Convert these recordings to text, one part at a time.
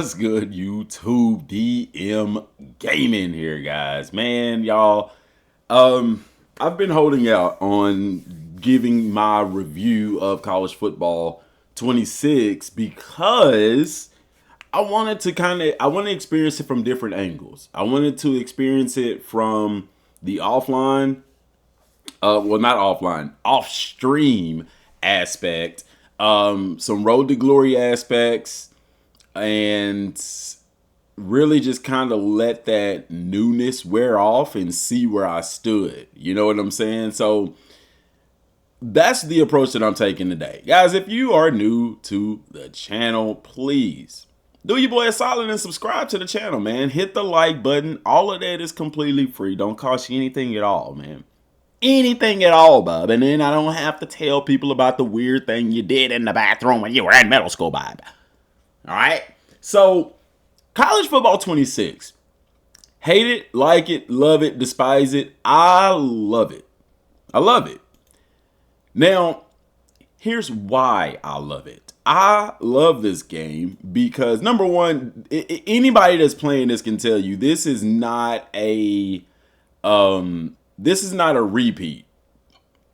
What's good, YouTube? DM Gaming here, guys. Man, y'all, I've been holding out on giving my review of college football 26 because I want to experience it from different angles. I wanted to experience it from the offline, not offline, off stream aspect, some road to glory aspects, and really just kind of let that newness wear off and see where I stood. You know what I'm saying? So that's the approach that I'm taking today. Guys, if you are new to the channel, please do your boy a solid and subscribe to the channel, man. Hit the like button. All of that is completely free. Don't cost you anything at all, man. Anything at all, bub. And then I don't have to tell people about the weird thing you did in the bathroom when you were in middle school, bub. All right. So, college football 26. Hate it, like it, love it, despise it. I love it. I love it. Now, here's why I love it. I love this game because, number one, anybody that's playing this can tell you this is not a repeat.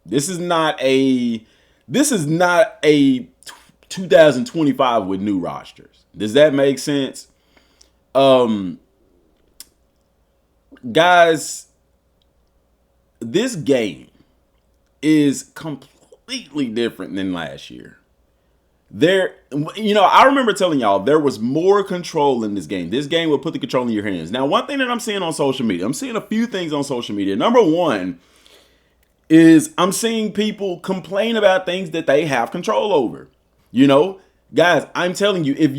This is not a 2025 with new rosters. Does that make sense? Guys, this game is completely different than last year. I remember telling y'all there was more control in this game. This game will put the control in your hands. Now, one thing that I'm seeing on social media, I'm seeing a few things on social media. Number one is I'm seeing people complain about things that they have control over. Guys, I'm telling you, if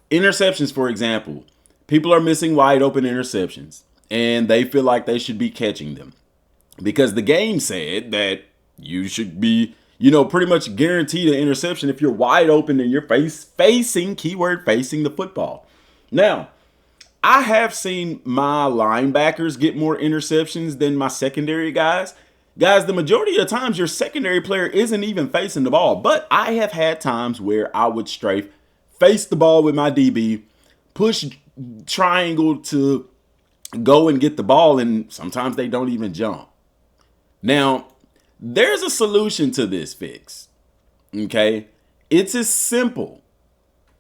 interceptions, for example, people are missing wide open interceptions and they feel like they should be catching them because the game said that you should be, pretty much guaranteed an interception if you're wide open and you're facing the football. Now, I have seen my linebackers get more interceptions than my secondary guys. Guys, the majority of the times your secondary player isn't even facing the ball, but I have had times where I would strafe, face the ball with my DB, push triangle to go and get the ball, and sometimes they don't even jump. Now, there's a solution to this fix, okay? It's as simple.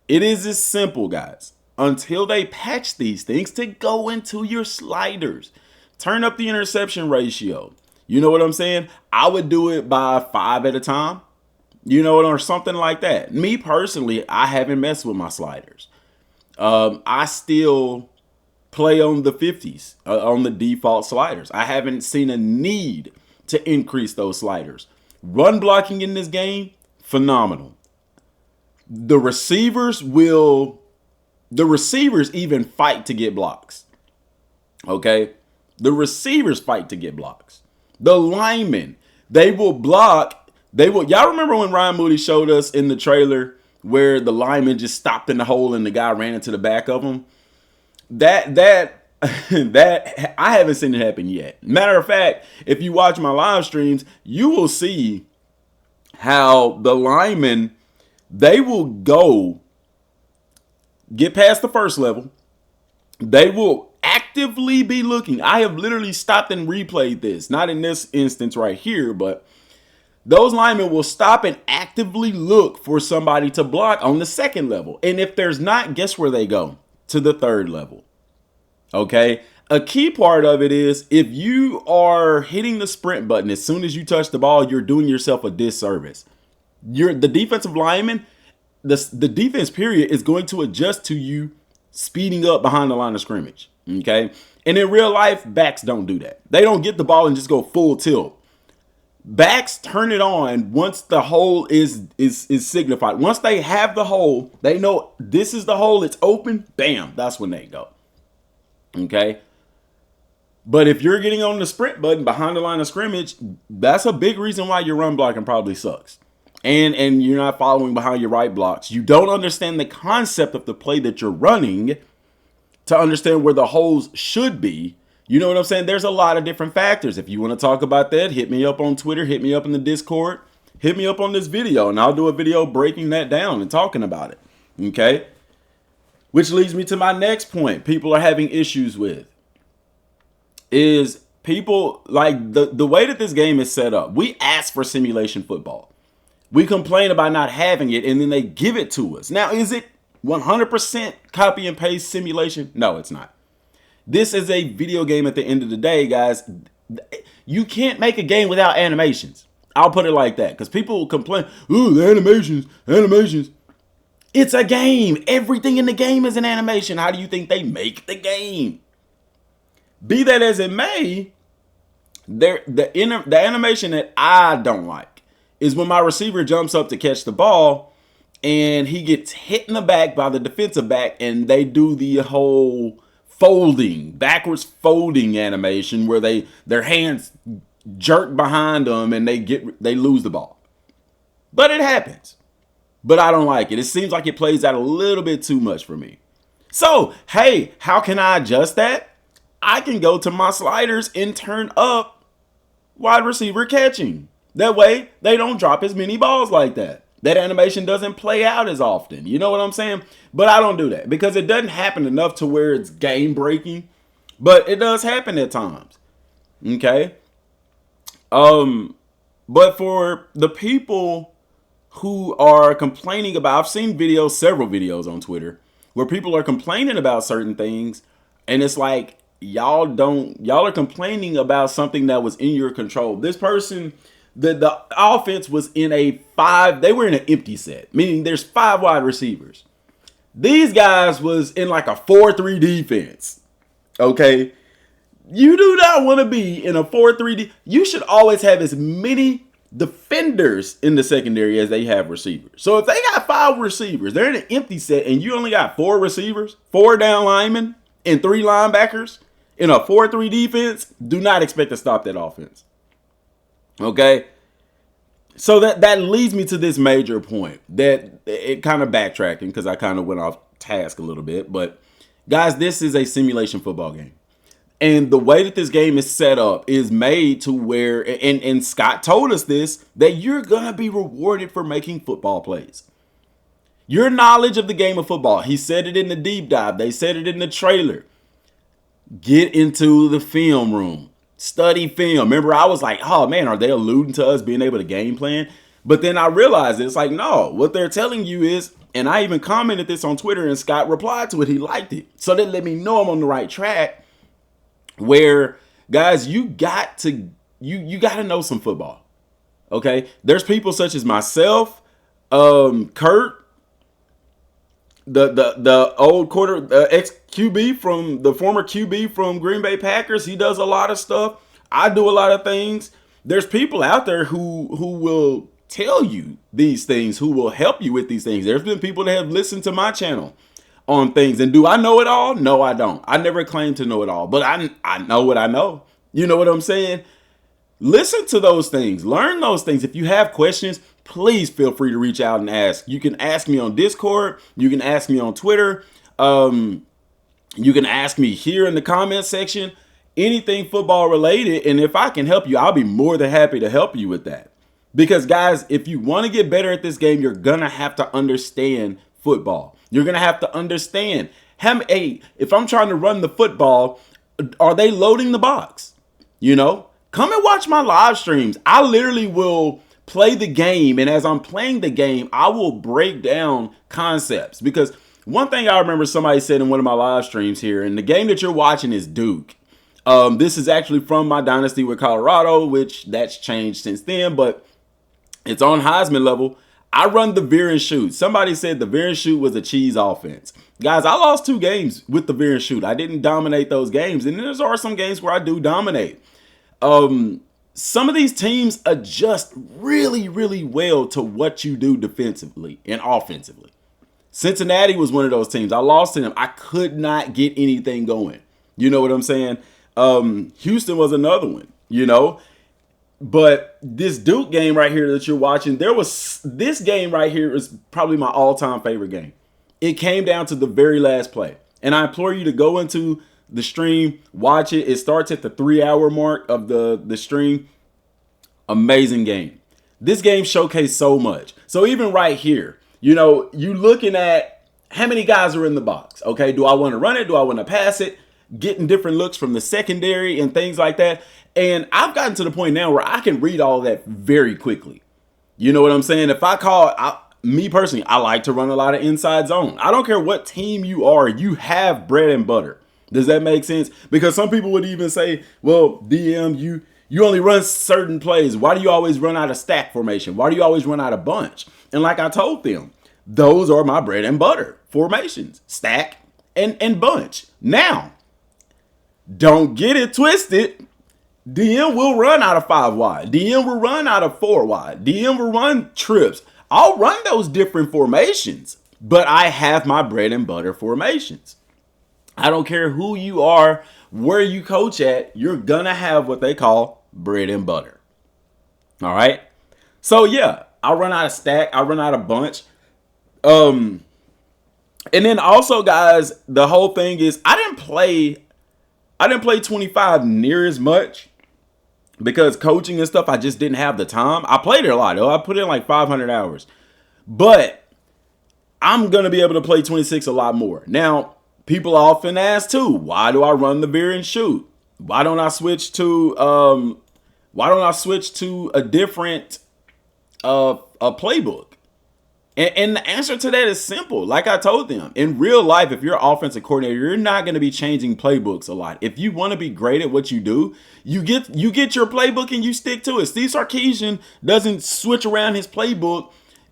It is as simple, guys, until they patch these things to go into your sliders. Turn up the interception ratio. You know what I'm saying? I would do it by 5 at a time, or something like that. Me personally, I haven't messed with my sliders. I still play on the 50s, on the default sliders. I haven't seen a need to increase those sliders. Run blocking in this game, phenomenal. The receivers even fight to get blocks. Okay? The receivers fight to get blocks. The linemen, they will block. Y'all remember when Ryan Moody showed us in the trailer where the lineman just stopped in the hole and the guy ran into the back of him? That I haven't seen it happen yet. Matter of fact, if you watch my live streams, you will see how the linemen, they will go get past the first level. They will actively be looking. I have literally stopped and replayed this. Not in this instance right here, but those linemen will stop and actively look for somebody to block on the second level. And if there's not, guess where they go? To the third level. Okay? A key part of it is if you are hitting the sprint button as soon as you touch the ball, you're doing yourself a disservice. The defensive lineman, the defense period is going to adjust to you speeding up behind the line of scrimmage. Okay? And in real life, backs don't do that. They don't get the ball and just go full tilt. Backs turn it on once the hole is signified. Once they have the hole, they know this is the hole, it's open, bam, that's when they go. Okay? But if you're getting on the sprint button behind the line of scrimmage, that's a big reason why your run blocking probably sucks. And you're not following behind your right blocks. You don't understand the concept of the play that you're running to understand where the holes should be. You know what I'm saying? There's a lot of different factors. If you want to talk about that, hit me up on Twitter, hit me up in the Discord, hit me up on this video, and I'll do a video breaking that down and talking about it. Okay? Which leads me to my next point. People are having issues with is people like the way that this game is set up. We ask for simulation football. We complain about not having it, and then they give it to us. Now, is it 100% copy and paste simulation? No, it's not. This is a video game at the end of the day, guys. You can't make a game without animations. I'll put it like that, because people will complain, ooh, the animations. It's a game. Everything in the game is an animation. How do you think they make the game? Be that as it may, the animation that I don't like is when my receiver jumps up to catch the ball and he gets hit in the back by the defensive back, and they do the whole backwards folding animation where their hands jerk behind them and they lose the ball. But it happens. But I don't like it. It seems like it plays out a little bit too much for me. So, hey, how can I adjust that? I can go to my sliders and turn up wide receiver catching. That way, they don't drop as many balls like that. That animation doesn't play out as often. You know what I'm saying? But I don't do that because it doesn't happen enough to where it's game breaking. But it does happen at times. Okay? But for the people who are complaining about, I've seen several videos on Twitter where people are complaining about certain things, and it's like y'all are complaining about something that was in your control. This person, the offense was in they were in an empty set, meaning there's 5 wide receivers. These guys was in like a 4-3 defense. Okay? You do not want to be in a 4-3. You should always have as many defenders in the secondary as they have receivers. So if they got 5 receivers, they're in an empty set, and you only got 4 receivers, 4 down linemen, and 3 linebackers in a 4-3 defense, do not expect to stop that offense. Okay? So that leads me to this major point that it kind of backtracking because I kind of went off task a little bit. But guys, this is a simulation football game. And the way that this game is set up is made to where, and Scott told us this, that you're going to be rewarded for making football plays. Your knowledge of the game of football, he said it in the deep dive. They said it in the trailer. Get into the film room. Study film. Remember, I was like, oh man, are they alluding to us being able to game plan? But then I realized it's like, no, what they're telling you is, and I even commented this on Twitter and Scott replied to it. He liked it. So that let me know I'm on the right track. Where, guys, you got to know some football. Okay? There's people such as myself, Kurt, the old ex QB from the former QB from Green Bay Packers. He does a lot of stuff. I do a lot of things. There's people out there who will tell you these things, who will help you with these things. There's been people that have listened to my channel on things. And do I know it all? No, I don't. I never claim to know it all, but I know what I know. You know what I'm saying? Listen to those things. Learn those things. If you have questions, please feel free to reach out and ask. You can ask me on Discord. You can ask me on Twitter. You can ask me here in the comment section. Anything football related. And if I can help you, I'll be more than happy to help you with that. Because, guys, if you want to get better at this game, you're going to have to understand football. You're going to have to understand, hey, if I'm trying to run the football, are they loading the box? You know, come and watch my live streams. I literally will play the game. And as I'm playing the game, I will break down concepts. Because one thing I remember somebody said in one of my live streams here, and the game that you're watching is Duke. This is actually from my Dynasty with Colorado, which that's changed since then, but it's on Heisman level. I run the veer and shoot. Somebody said the veer and shoot was a cheese offense. Guys, I lost 2 games with the veer and shoot. I didn't dominate those games. And there are some games where I do dominate. Some of these teams adjust really, really well to what you do defensively and offensively. Cincinnati was one of those teams. I lost to them. I could not get anything going. You know what I'm saying? Houston was another one, you know. But this Duke game right here that you're watching, this game right here is probably my all-time favorite game. It came down to the very last play. And I implore you to go into the stream, watch it. It starts at the 3-hour mark of the stream. Amazing game. This game showcased so much. So even right here, you know, you looking at how many guys are in the box? Okay, do I want to run it? Do I want to pass it? Getting different looks from the secondary and things like that. And I've gotten to the point now where I can read all that very quickly. You know what I'm saying? If I call, me personally, I like to run a lot of inside zone. I don't care what team you are, you have bread and butter. Does that make sense? Because some people would even say, well, DM, you only run certain plays. Why do you always run out of stack formation? Why do you always run out of bunch? And like I told them, those are my bread and butter formations, stack and bunch. Now, don't get it twisted. DM will run out of 5 wide. DM will run out of 4 wide. DM will run trips. I'll run those different formations, but I have my bread and butter formations. I don't care who you are, where you coach at, you're gonna have what they call bread and butter. All right. So yeah, I run out of stack. I run out of bunch. And then also, guys, the whole thing is I didn't play 25 near as much because coaching and stuff, I just didn't have the time. I played it a lot, though. I put in like 500 hours. But I'm going to be able to play 26 a lot more. Now, people often ask, too, why do I run the veer and shoot? Why don't I switch to a different a playbook? And the answer to that is simple. Like I told them, in real life, if you're an offensive coordinator, you're not going to be changing playbooks a lot. If you want to be great at what you do, you get your playbook and you stick to it. Steve Sarkisian doesn't switch around his playbook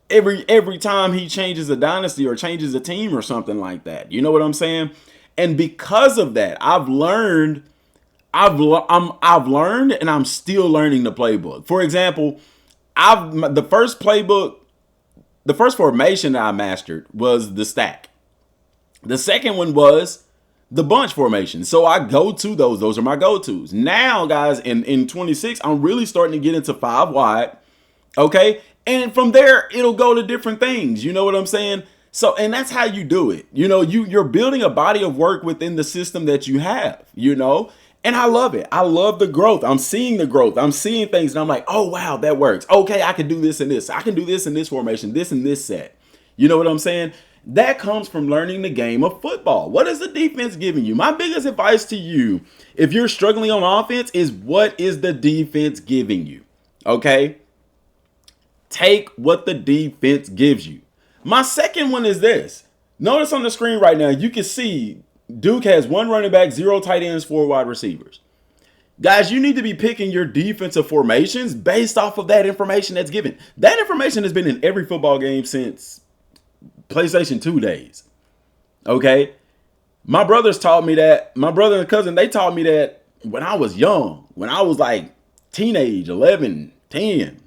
every time he changes a dynasty or changes a team or something like that. You know what I'm saying? And because of that, I've learned and I'm still learning the playbook. For example, the first formation that I mastered was the stack. The second one was the bunch formation. So I go to those. Those are my go-tos. Now, guys, in 26, I'm really starting to get into 5 wide. Okay? And from there, it'll go to different things. You know what I'm saying? So, and that's how you do it. You know, you're building a body of work within the system that you have, you know? And I love it. I love the growth. I'm seeing the growth. I'm seeing things and I'm like, oh, wow, that works. Okay, I can do this and this. I can do this in this formation, this and this set. You know what I'm saying? That comes from learning the game of football. What is the defense giving you? My biggest advice to you, if you're struggling on offense, is what is the defense giving you? Okay? Take what the defense gives you. My second one is this. Notice on the screen right now, you can see Duke has 1 running back, 0 tight ends, 4 wide receivers. Guys, you need to be picking your defensive formations based off of that information that's given. That information has been in every football game since PlayStation 2 days. Okay? My brothers taught me that. My brother and cousin, they taught me that when I was young. When I was like teenage, 11, 10.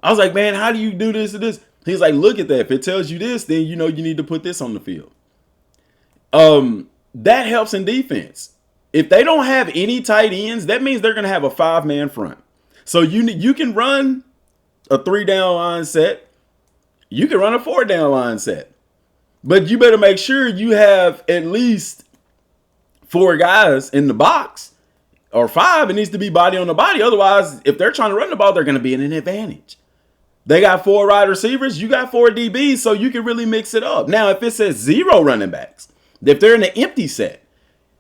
I was like, man, how do you do this and this? He's like, look at that. If it tells you this, then you know you need to put this on the field. That helps in defense. If they don't have any tight ends, that means they're going to have a 5-man front. So you can run a 3-down line set. You can run a 4-down line set. But you better make sure you have at least 4 guys in the box, or 5. It needs to be body on the body. Otherwise, if they're trying to run the ball, they're going to be in an advantage. They got 4 wide receivers. You got 4 DBs, so you can really mix it up. Now, if it says 0 running backs, if they're in an empty set,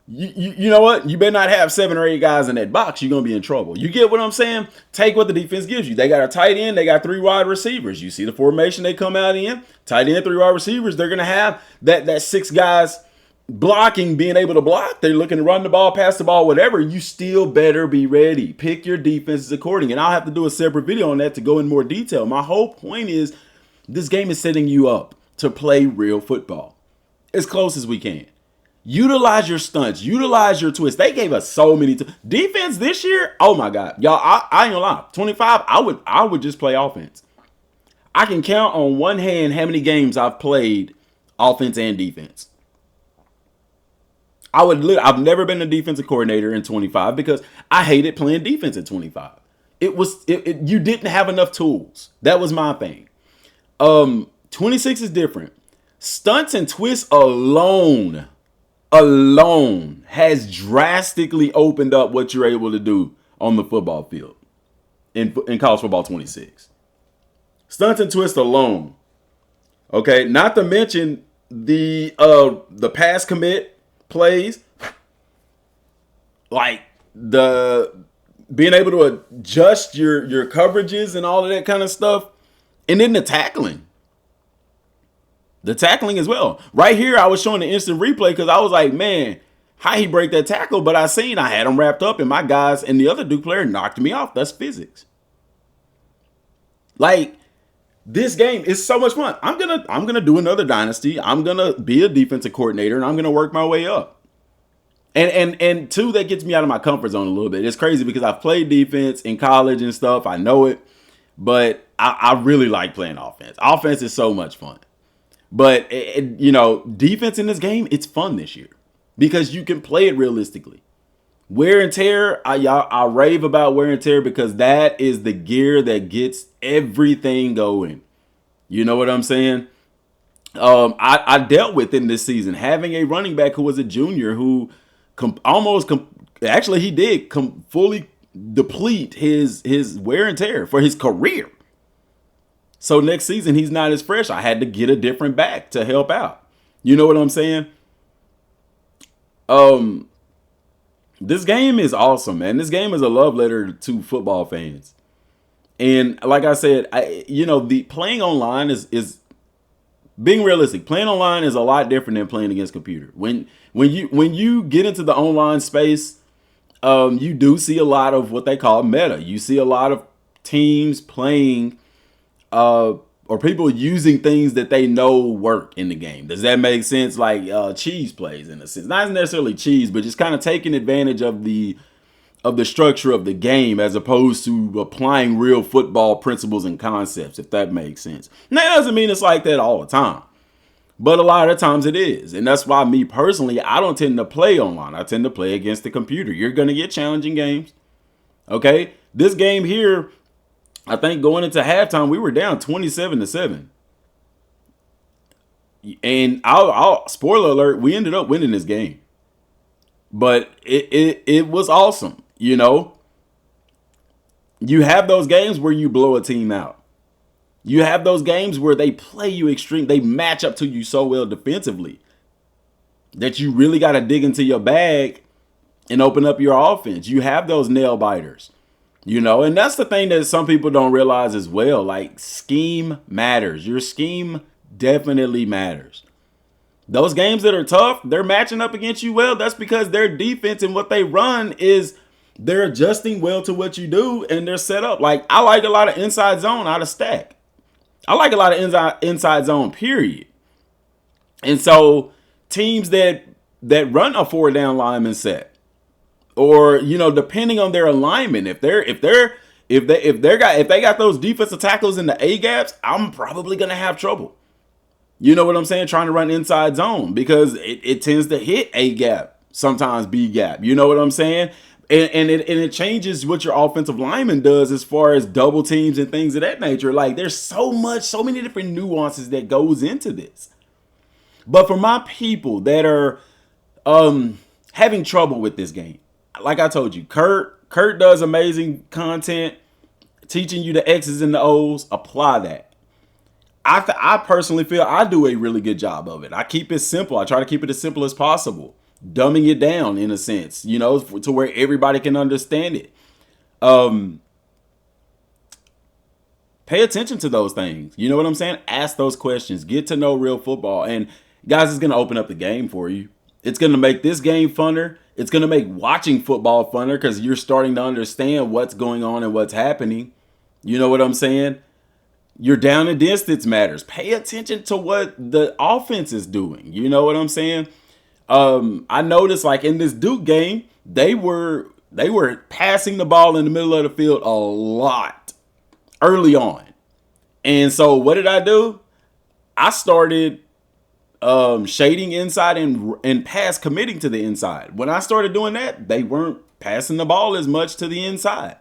you know what? You better not have 7 or 8 guys in that box. You're going to be in trouble. You get what I'm saying? Take what the defense gives you. They got a tight end. They got 3 wide receivers. You see the formation they come out in? Tight end, 3 wide receivers. They're going to have that 6 guys blocking, being able to block. They're looking to run the ball, pass the ball, whatever. You still better be ready. Pick your defenses accordingly. And I'll have to do a separate video on that to go in more detail. My whole point is this game is setting you up to play real football as close as we can. Utilize your stunts. Utilize your twists. They gave us so many defense this year. Oh my God, y'all! I ain't gonna lie. 25. I would just play offense. I can count on one hand how many games I've played offense and defense. I've never been a defensive coordinator in 25 because I hated playing defense at 25. You didn't have enough tools. That was my thing. 26 is different. Stunts and twists alone has drastically opened up what you're able to do on the football field in college football 26. Stunts and twists alone. Okay, not to mention the pass commit plays, like the being able to adjust your coverages and all of that kind of stuff, and then the tackling. The tackling as well. Right here, I was showing the instant replay because I was like, man, how he break that tackle? But I had him wrapped up, and my guys and the other Duke player knocked me off. That's physics. Like, this game is so much fun. I'm gonna do another Dynasty. I'm gonna be a defensive coordinator, and I'm gonna work my way up. And two, that gets me out of my comfort zone a little bit. It's crazy because I've played defense in college and stuff. I know it, but I really like playing offense. Offense is so much fun. But, defense in this game, it's fun this year because you can play it realistically. Wear and tear, I rave about wear and tear because that is the gear that gets everything going. You know what I'm saying? I dealt with in this season having a running back who was a junior who he did fully deplete his wear and tear for his career. So next season, he's not as fresh. I had to get a different back to help out. You know what I'm saying? This game is awesome, man. This game is a love letter to football fans. And like I said, the playing online is being realistic. Playing online is a lot different than playing against computer. When you get into the online space, you do see a lot of what they call meta. You see a lot of teams playing or people using things that they know work in the game. Does that make sense? Like cheese plays in a sense, not necessarily cheese, but just kind of taking advantage of the structure of the game as opposed to applying real football principles and concepts, if that makes sense. Now, that doesn't mean it's like that all the time, but a lot of times it is. And that's why me personally, I don't tend to play online. I tend to play against the computer. You're going to get challenging games. Okay. This game here, I think going into halftime, we were down 27-7. And I'll spoiler alert, we ended up winning this game. But it was awesome, You have those games where you blow a team out. You have those games where they play you extreme. They match up to you so well defensively that you really got to dig into your bag and open up your offense. You have those nail biters. And that's the thing that some people don't realize as well. Like, scheme matters. Your scheme definitely matters. Those games that are tough, they're matching up against you well. That's because their defense and what they run is they're adjusting well to what you do, and they're set up. Like, I like a lot of inside zone out of stack. I like a lot of inside zone, period. And so teams that run a 4-down lineman set, or depending on their alignment, if they got those defensive tackles in the A gaps, I'm probably gonna have trouble. You know what I'm saying? Trying to run inside zone because it tends to hit A gap, sometimes B gap. You know what I'm saying? And it changes what your offensive lineman does as far as double teams and things of that nature. Like, there's so many different nuances that goes into this. But for my people that are having trouble with this game, like I told you, Kurt does amazing content, teaching you the X's and the O's. Apply that. I personally feel I do a really good job of it. I keep it simple. I try to keep it as simple as possible, dumbing it down in a sense, to where everybody can understand it. Pay attention to those things. You know what I'm saying? Ask those questions. Get to know real football. And guys, it's going to open up the game for you. It's going to make this game funner. It's going to make watching football funner because you're starting to understand what's going on and what's happening. You know what I'm saying? Your down and distance matters. Pay attention to what the offense is doing. You know what I'm saying? I noticed, like, in this Duke game, they were passing the ball in the middle of the field a lot early on. And so what did I do? I started shading inside and pass committing to the inside. When I started doing that, they weren't passing the ball as much to the inside.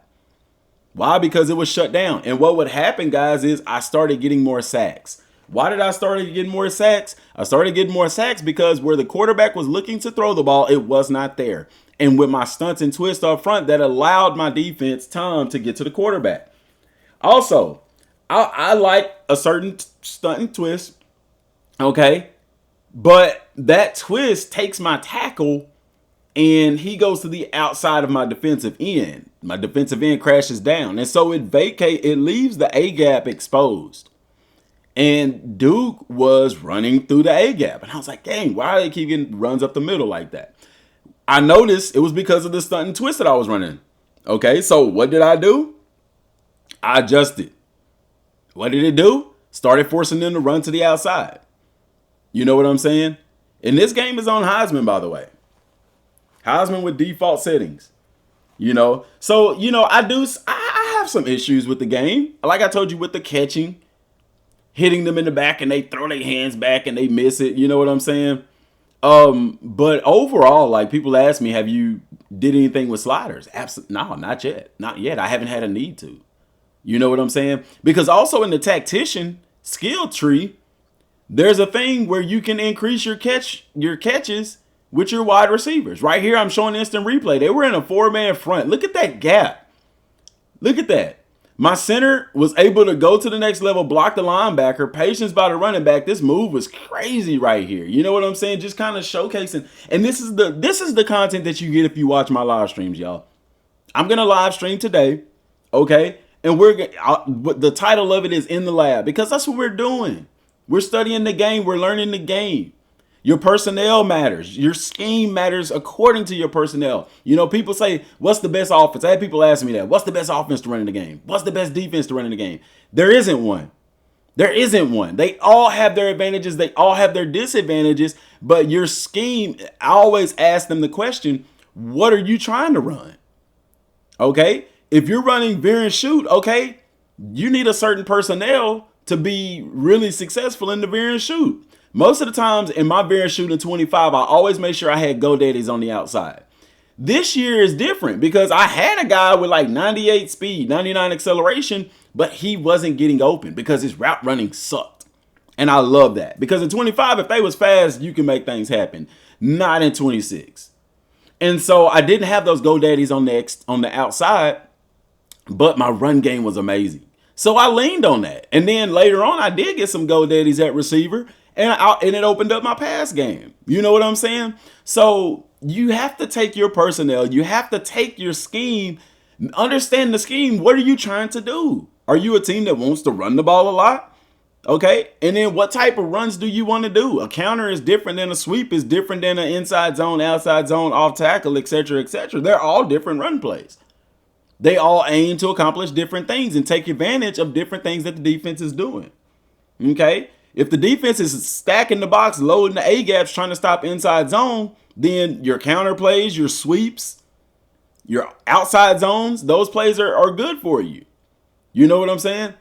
Why? Because it was shut down. And what would happen, guys, is I started getting more sacks. Why did I start getting more sacks? I started getting more sacks because where the quarterback was looking to throw the ball, it was not there. And with my stunts and twists up front, that allowed my defense time to get to the quarterback. Also, I like a certain stunt and twist, okay? But that twist takes my tackle and he goes to the outside of my defensive end. My defensive end crashes down. And so it leaves the A gap exposed. And Duke was running through the A gap. And I was like, dang, why do they keep getting runs up the middle like that? I noticed it was because of the stunt and twist that I was running. Okay, so what did I do? I adjusted. What did it do? Started forcing them to run to the outside. You know what I'm saying? And this game is on Heisman, by the way. Heisman with default settings. So, I have some issues with the game. Like I told you, with the catching, hitting them in the back and they throw their hands back and they miss it. You know what I'm saying? But overall, like, people ask me, have you did anything with sliders? Absolutely. No, not yet. Not yet. I haven't had a need to. You know what I'm saying? Because also in the tactician skill tree, there's a thing where you can increase your catches with your wide receivers. Right here, I'm showing instant replay. They were in a 4-man front. Look at that gap. Look at that. My center was able to go to the next level, block the linebacker, patience by the running back. This move was crazy right here. You know what I'm saying? Just kind of showcasing. And this is the content that you get if you watch my live streams, y'all. I'm gonna live stream today, okay? And the title of it is In the Lab, because that's what we're doing. We're studying the game. We're learning the game. Your personnel matters. Your scheme matters according to your personnel. People say, what's the best offense? I had people ask me that. What's the best offense to run in the game? What's the best defense to run in the game? There isn't one. There isn't one. They all have their advantages. They all have their disadvantages. But your scheme, I always ask them the question, what are you trying to run? Okay? If you're running veer and shoot, okay, you need a certain personnel to be really successful in the veer and shoot. Most of the times in my veer and shoot in 25, I always make sure I had GoDaddies on the outside. This year is different because I had a guy with like 98 speed, 99 acceleration, but he wasn't getting open because his route running sucked. And I love that because in 25, if they was fast, you can make things happen. Not in 26. And so I didn't have those GoDaddies on the outside, but my run game was amazing. So I leaned on that. And then later on, I did get some GoDaddies at receiver. And it opened up my pass game. You know what I'm saying? So you have to take your personnel. You have to take your scheme. Understand the scheme. What are you trying to do? Are you a team that wants to run the ball a lot? Okay. And then what type of runs do you want to do? A counter is different than a sweep, is different than an inside zone, outside zone, off tackle, etc., etc. They're all different run plays. They all aim to accomplish different things and take advantage of different things that the defense is doing. Okay. If the defense is stacking the box, loading the A gaps, trying to stop inside zone, then your counter plays, your sweeps, your outside zones, those plays are good for you. You know what I'm saying?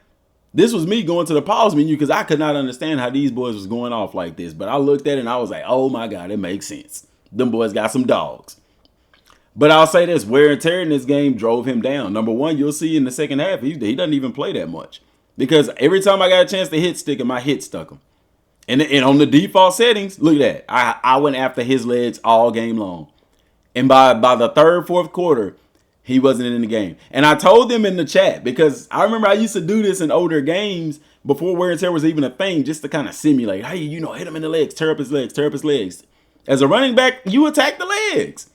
This was me going to the pause menu because I could not understand how these boys was going off like this. But I looked at it and I was like, oh my God, it makes sense. Them boys got some dogs. But I'll say this, wear and tear in this game drove him down. Number one, you'll see in the second half, he doesn't even play that much. Because every time I got a chance to hit stick him, I hit stuck him. And on the default settings, look at that. I went after his legs all game long. And by the third, fourth quarter, he wasn't in the game. And I told them in the chat, because I remember I used to do this in older games before wear and tear was even a thing, just to kind of simulate. Hey, hit him in the legs, tear up his legs. As a running back, you attack the legs.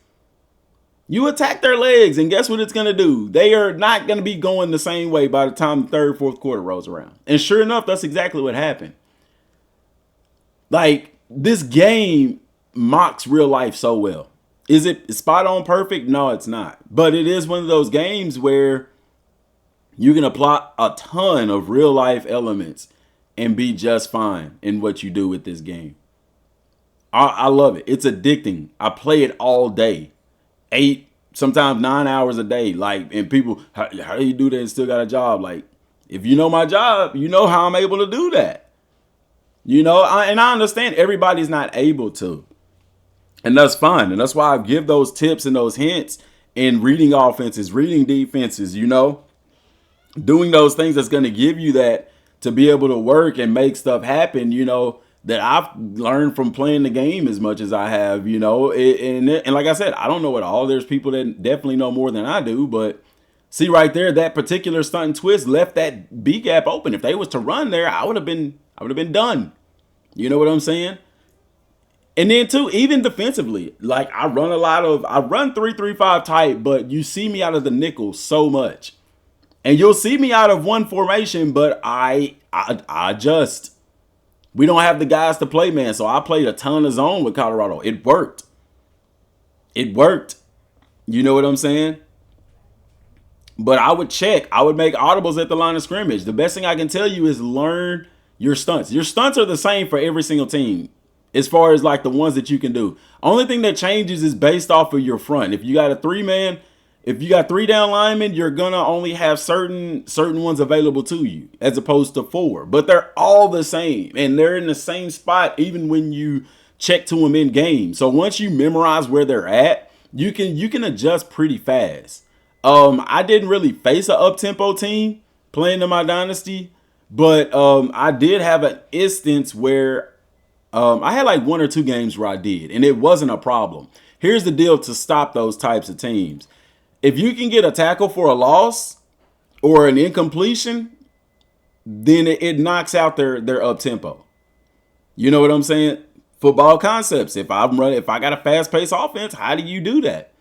You attack their legs, and guess what it's going to do? They are not going to be going the same way by the time the third, fourth quarter rolls around. And sure enough, that's exactly what happened. Like, this game mocks real life so well. Is it spot on perfect? No, it's not. But it is one of those games where you can apply a ton of real life elements and be just fine in what you do with this game. I love it. It's addicting. I play it all day. 8, sometimes 9 hours a day. Like, and people, how do you do that and still got a job? Like, if you know my job, you know how I'm able to do that. And I understand everybody's not able to. And that's fine. And that's why I give those tips and those hints in reading offenses, reading defenses, doing those things that's going to give you that to be able to work and make stuff happen, that I've learned from playing the game as much as I have, and like I said, I don't know it all. There's people that definitely know more than I do, but see right there, that particular stunt and twist left that B gap open. If they was to run there, I would have been done. You know what I'm saying? And then too, even defensively, like I run 3-3-5 type, but you see me out of the nickel so much. And you'll see me out of one formation, but I adjust. We don't have the guys to play, man. So I played a ton of zone with Colorado. It worked. It worked. You know what I'm saying? But I would check. I would make audibles at the line of scrimmage. The best thing I can tell you is learn your stunts. Your stunts are the same for every single team as far as like the ones that you can do. Only thing that changes is based off of your front. If you got a 3-man, if you got 3 down linemen, you're gonna only have certain ones available to you as opposed to 4. But they're all the same, and they're in the same spot even when you check to them in game. So once you memorize where they're at, you can adjust pretty fast. I didn't really face an up-tempo team playing in my dynasty, but I did have an instance where I had like 1 or 2 games where I did, and it wasn't a problem. Here's the deal to stop those types of teams. If you can get a tackle for a loss or an incompletion, then it knocks out their up-tempo. You know what I'm saying? Football concepts. If I got a fast-paced offense, how do you do that?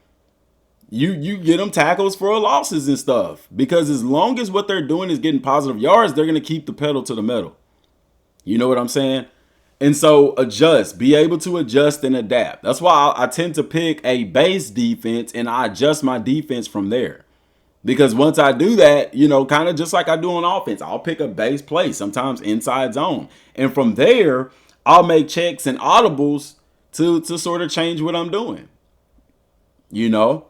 You get them tackles for losses and stuff. Because as long as what they're doing is getting positive yards, they're going to keep the pedal to the metal. You know what I'm saying? And so adjust. Be able to adjust and adapt. That's why I tend to pick a base defense and I adjust my defense from there. Because once I do that, you know, kind of just like I do on offense, I'll pick a base play, sometimes inside zone. And from there, I'll make checks and audibles to sort of change what I'm doing. You know?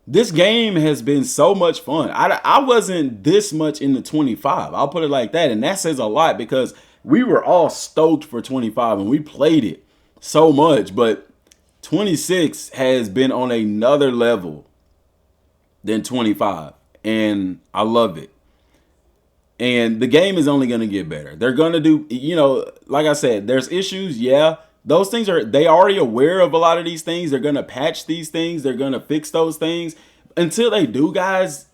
This game has been so much fun. I wasn't this much in the 25. I'll put it like that. And that says a lot because we were all stoked for 25 and we played it so much. But 26 has been on another level than 25. And I love it. And the game is only going to get better. They're going to do, you know, like I said, there's issues. Yeah. Those things they already aware of a lot of these things. They're going to patch these things. They're going to fix those things. Until they do, guys,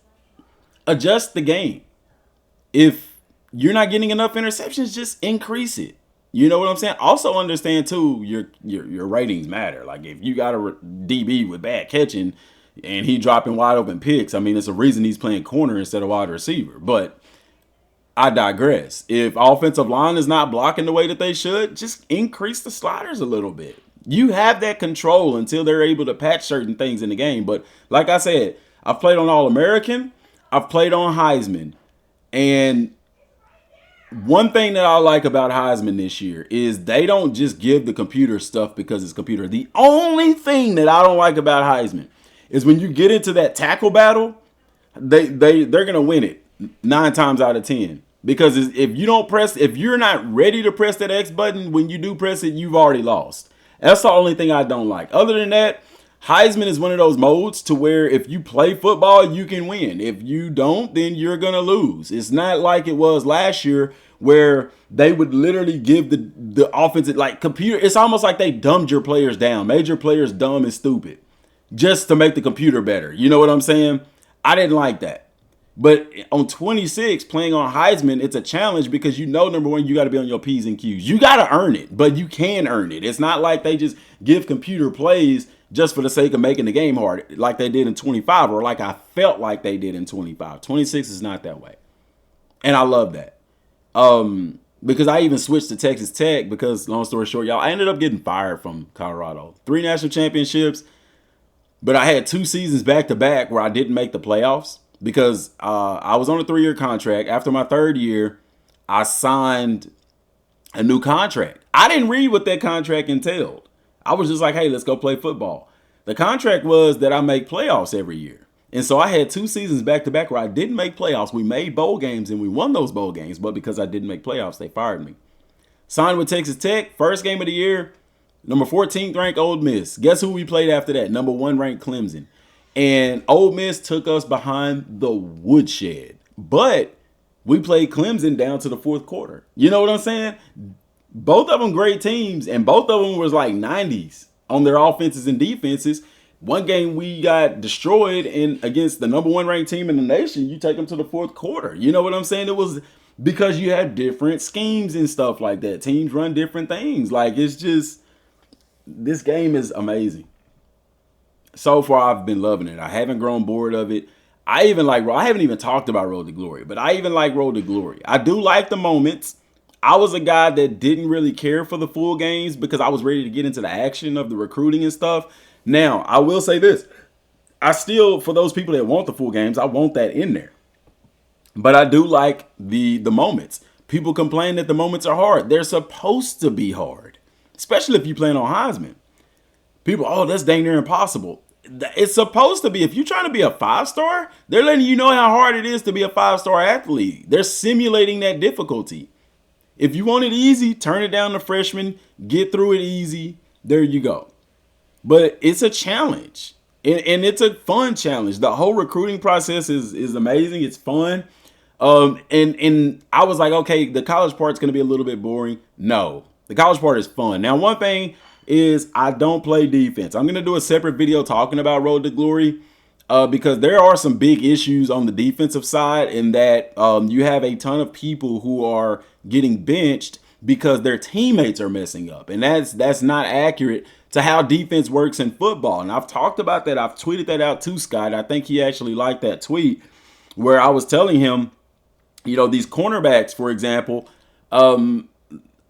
adjust the game. If you're not getting enough interceptions, just increase it. You know what I'm saying? Also understand, too, your ratings matter. Like, if you got a DB with bad catching and he dropping wide open picks, I mean, it's a reason he's playing corner instead of wide receiver. But I digress. If offensive line is not blocking the way that they should, just increase the sliders a little bit. You have that control until they're able to patch certain things in the game. But like I said, I've played on All-American. I've played on Heisman. And one thing that I like about Heisman this year is they don't just give the computer stuff because it's computer. The only thing that I don't like about Heisman is when you get into that tackle battle, they're going to win it 9 times out of 10. Because if you're not ready to press that X button, when you do press it, you've already lost. That's the only thing I don't like. Other than that, Heisman is one of those modes to where if you play football, you can win. If you don't, then you're going to lose. It's not like it was last year where they would literally give the offensive, like computer. It's almost like they dumbed your players down, made your players dumb and stupid just to make the computer better. You know what I'm saying? I didn't like that. But on 26, playing on Heisman, it's a challenge because you know, number one, you got to be on your P's and Q's. You got to earn it, but you can earn it. It's not like they just give computer plays just for the sake of making the game hard like they did in 25 or like I felt like they did in 25. 26 is not that way. And I love that. Because I even switched to Texas Tech because, long story short, y'all, I ended up getting fired from Colorado. 3 national championships, but I had 2 seasons back-to-back where I didn't make the playoffs. Because I was on a 3-year contract. After my 3rd year, I signed a new contract. I didn't read what that contract entailed. I was just like, hey, let's go play football. The contract was that I make playoffs every year. And so I had 2 seasons back-to-back where I didn't make playoffs. We made bowl games and we won those bowl games. But because I didn't make playoffs, they fired me. Signed with Texas Tech. First game of the year, number 14th ranked Ole Miss. Guess who we played after that? Number 1 ranked Clemson. And Ole Miss took us behind the woodshed. But we played Clemson down to the 4th quarter. You know what I'm saying? Both of them great teams, and both of them was like 90s on their offenses and defenses. One game we got destroyed against the number 1 ranked team in the nation. You take them to the 4th quarter. You know what I'm saying? It was because you had different schemes and stuff like that. Teams run different things. Like, it's just, this game is amazing. So far, I've been loving it. I haven't grown bored of it. I haven't even talked about Road to Glory, but I even like Road to Glory. I do like the moments. I was a guy that didn't really care for the full games because I was ready to get into the action of the recruiting and stuff. Now, I will say this. I still, for those people that want the full games, I want that in there. But I do like the moments. People complain that the moments are hard. They're supposed to be hard, especially if you plan on Heisman. People, oh, that's dang near impossible. It's supposed to be. If you're trying to be a 5-star, they're letting you know how hard it is to be a 5-star athlete. They're simulating that difficulty. If you want it easy, turn it down to freshman, get through it easy. There you go. But it's a challenge. And it's a fun challenge. The whole recruiting process is amazing. It's fun. And I was like, okay, the college part's going to be a little bit boring. No, the college part is fun. Now, one thing is I don't play defense. I'm going to do a separate video talking about Road to Glory because there are some big issues on the defensive side in that you have a ton of people who are getting benched because their teammates are messing up. And that's not accurate to how defense works in football. And I've talked about that. I've tweeted that out to Scott. I think he actually liked that tweet where I was telling him, you know, these cornerbacks, for example, the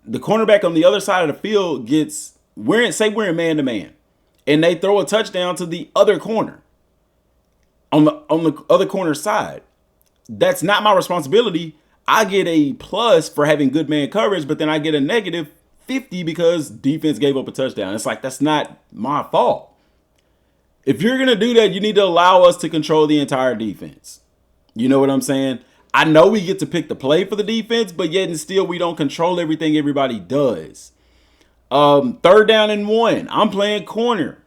cornerback on the other side of the field gets, we're in man-to-man, and they throw a touchdown to the other corner on the other corner side. That's not my responsibility. I get a plus for having good man coverage, but then I get a negative 50 because defense gave up a touchdown. It's like, that's not my fault. If you're going to do that, you need to allow us to control the entire defense. You know what I'm saying? I know we get to pick the play for the defense, but yet and still we don't control everything everybody does. 3rd down and 1, I'm playing corner.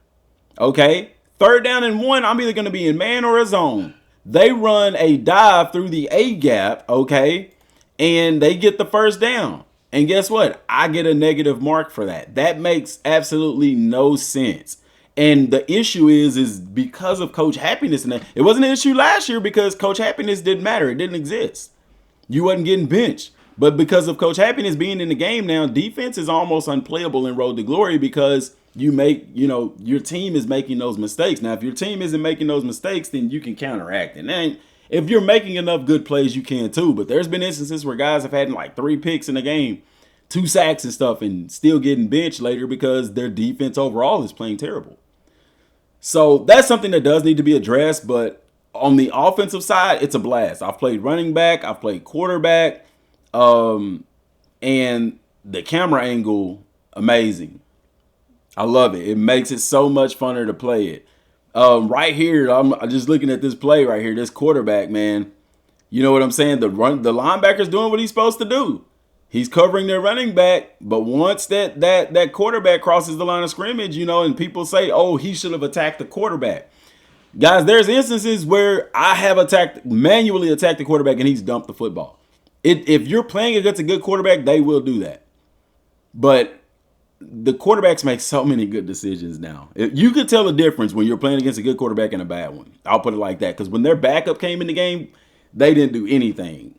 Okay? 3rd down and 1, I'm either going to be in man or a zone. They run a dive through the A gap, okay? And they get the 1st down. And guess what? I get a negative mark for that. That makes absolutely no sense. And the issue is because of Coach Happiness. And it wasn't an issue last year because Coach Happiness didn't matter. It didn't exist. You wasn't getting benched. But because of Coach Happiness being in the game now, defense is almost unplayable in Road to Glory because your team is making those mistakes. Now, if your team isn't making those mistakes, then you can counteract. And then if you're making enough good plays, you can too. But there's been instances where guys have had like 3 picks in a game, 2 sacks and stuff, and still getting benched later because their defense overall is playing terrible. So that's something that does need to be addressed. But on the offensive side, it's a blast. I've played running back. I've played quarterback. And the camera angle, amazing. I love it. It makes it so much funner to play it. Right here, I'm just looking at this play right here. This quarterback, man. You know what I'm saying? The linebacker's doing what he's supposed to do. He's covering their running back, but once that quarterback crosses the line of scrimmage, and people say, oh, he should have attacked the quarterback. Guys, there's instances where I have manually attacked the quarterback and he's dumped the football. If you're playing against a good quarterback, they will do that. But the quarterbacks make so many good decisions now. You could tell the difference when you're playing against a good quarterback and a bad one. I'll put it like that. Because when their backup came in the game, they didn't do anything.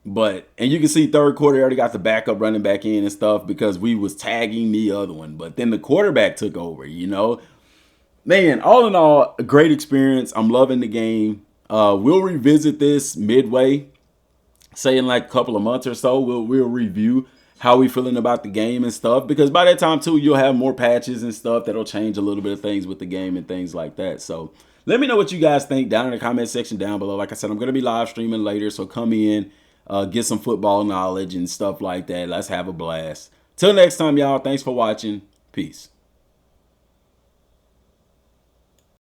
And you can see 3rd quarter, they already got the backup running back in and stuff because we was tagging the other one. But then the quarterback took over, Man, all in all, a great experience. I'm loving the game. We'll revisit this midway, say in like a couple of months or so. We'll review how we feeling about the game and stuff. Because by that time, too, you'll have more patches and stuff that'll change a little bit of things with the game and things like that. So let me know what you guys think down in the comment section down below. Like I said, I'm going to be live streaming later, so come in. Get some football knowledge and stuff like that. Let's have a blast. Till next time, y'all. Thanks for watching. Peace.